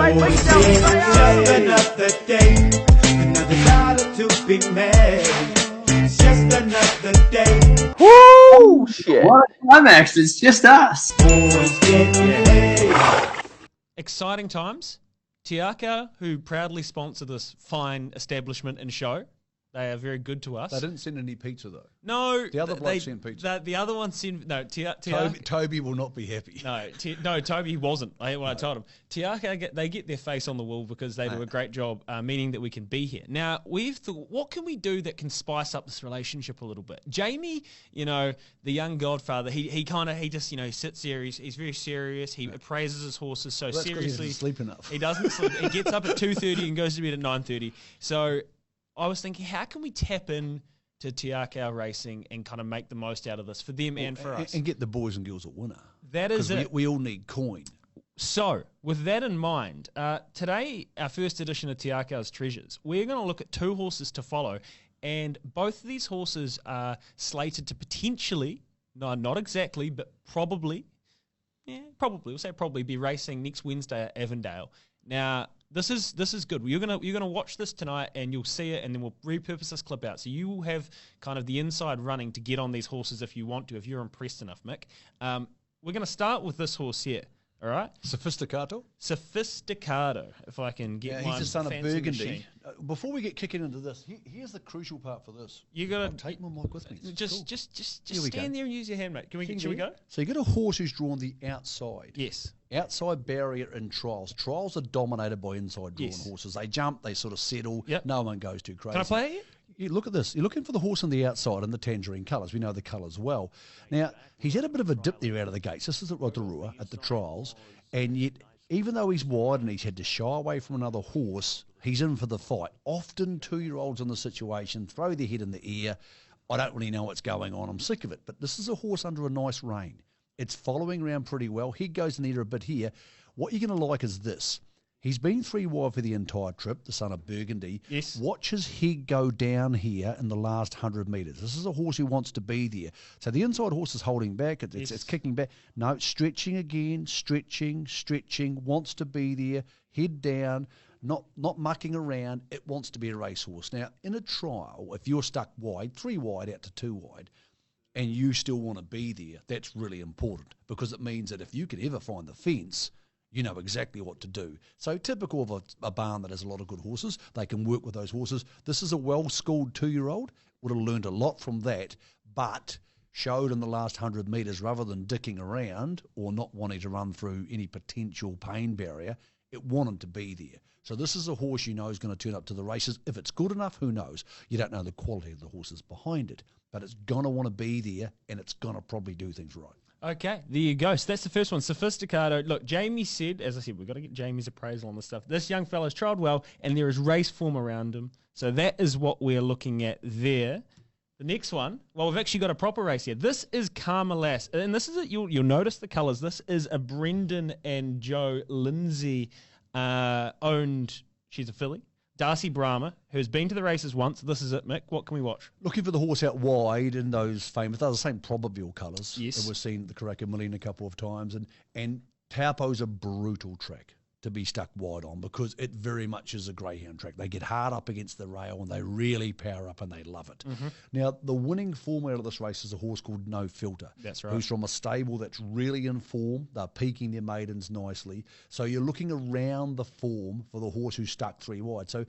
Just another day, another dollar to be made. It's just another day. Woo! Shit. What a climax, it's just us. Boys, get your head. Exciting times. Te Akau, who proudly sponsor this fine establishment and show, they are very good to us. They didn't send any pizza, though. No. The other bloke sent pizza. The other one sent... No, Toby will not be happy. No, Toby wasn't. I told him. Te Akau, they get their face on the wall because they do a great job, meaning that we can be here. Now, we've thought, what can we do that can spice up this relationship a little bit? Jamie, the young godfather, he just, sits there. He's very serious. He praises his horses so Well, seriously. He doesn't sleep enough. He doesn't sleep. He gets up at 2:30 and goes to bed at 9:30. So I was thinking, how can we tap in to Te Akau Racing and kind of make the most out of this for them and for us? And get the boys and girls at winner. That is it. We all need coin. So, with that in mind, today, our first edition of Te Akau's Treasures, we're going to look at two horses to follow, and both of these horses are slated to potentially, no, not exactly, but probably, we'll say probably, be racing next Wednesday at Avondale. Now, this is good. You're gonna watch this tonight, and you'll see it, and then we'll repurpose this clip out. So you will have kind of the inside running to get on these horses if you want to, if you're impressed enough, Mick. We're going to start with this horse here. All right, Sophisticado, if I can get one. He's the son of fancy Burgundy. machine. Before we get kicking into this, here's the crucial part for this. You got I'll to take my mic with me. just Here we stand go. there and use your hand, mate. Should we go? So you got a horse who's drawn the outside. Yes. Outside barrier in trials. Trials are dominated by inside drawn horses. They jump, they sort of settle. Yep. No one goes too crazy. Can I play it yet? You look at this. You're looking for the horse on the outside in the tangerine colours. We know the colours well. Now, he's had a bit of a dip there out of the gates. This is at Rotorua at the trials. And yet, even though he's wide and he's had to shy away from another horse, he's in for the fight. Often 2-year-olds in the situation throw their head in the air. I don't really know what's going on. I'm sick of it. But this is a horse under a nice rein. It's following around pretty well. Head goes in the air a bit here. What you're going to like is this. He's been 3 wide for the entire trip, the son of Burgundy. Yes. Watch his head go down here in the last 100 metres. This is a horse who wants to be there. So the inside horse is holding back. It's kicking back. No, stretching again, stretching, wants to be there, head down, not mucking around. It wants to be a racehorse. Now, in a trial, if you're stuck wide, 3 wide out to 2 wide, and you still want to be there, that's really important because it means that if you could ever find the fence, you know exactly what to do. So typical of a barn that has a lot of good horses, they can work with those horses. This is a well-schooled 2-year-old, would have learned a lot from that, but showed in the last 100 metres rather than dicking around or not wanting to run through any potential pain barrier, it wanted to be there. So this is a horse you know is going to turn up to the races. If it's good enough, who knows? You don't know the quality of the horses behind it, but it's going to want to be there and it's going to probably do things right. Okay, there you go. So that's the first one, Sophisticado. Look, Jamie said, as I said, we've got to get Jamie's appraisal on this stuff. This young fella's trialled well, and there is race form around him. So that is what we're looking at there. The next one, well, we've actually got a proper race here. This is Carmelas, and this is it. You'll notice the colours. This is a Brendan and Joe Lindsay owned. She's a filly. Darcy Brahma, who's been to the races once. This is it, Mick. What can we watch? Looking for the horse out wide in those famous, they're the same probable colours. Yes. That we've seen the Karaka Million a couple of times. And Taupo's a brutal track to be stuck wide on because it very much is a greyhound track. They get hard up against the rail and they really power up and they love it. Mm-hmm. Now, the winning form out of this race is a horse called No Filter. That's right. Who's from a stable that's really in form. They're peaking their maidens nicely. So you're looking around the form for the horse who's stuck 3 wide. So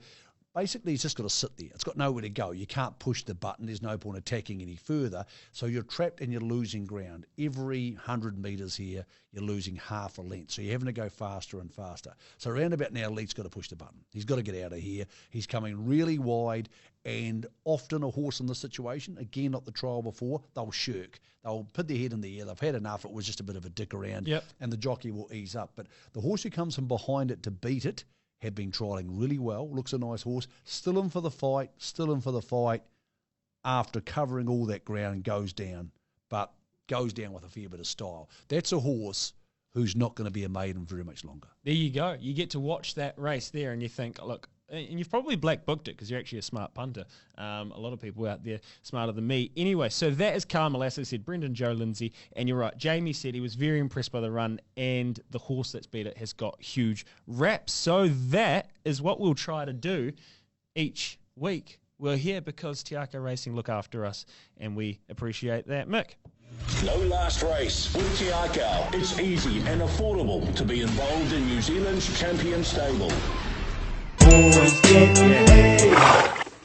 basically, it's just got to sit there. It's got nowhere to go. You can't push the button. There's no point attacking any further. So you're trapped and you're losing ground. Every 100 metres here, you're losing half a length. So you're having to go faster and faster. So around about now, Lee's got to push the button. He's got to get out of here. He's coming really wide. And often a horse in this situation, again, not the trial before, they'll shirk. They'll put their head in the air. They've had enough. It was just a bit of a dick around. Yep. And the jockey will ease up. But the horse who comes from behind it to beat it, had been trialling really well, looks a nice horse, still in for the fight, after covering all that ground, goes down, but goes down with a fair bit of style. That's a horse who's not going to be a maiden very much longer. There you go. You get to watch that race there and you think, look, and you've probably black booked it because you're actually a smart punter. A lot of people out there smarter than me. Anyway, so that is Carmel, as I said, Brendan Joe Lindsay. And you're right, Jamie said he was very impressed by the run, and the horse that's beat it has got huge raps. So that is what we'll try to do each week. We're here because Te Akau Racing look after us, and we appreciate that. Mick? No last race with Te Akau. It's easy and affordable to be involved in New Zealand's champion stable. Always getting ahead.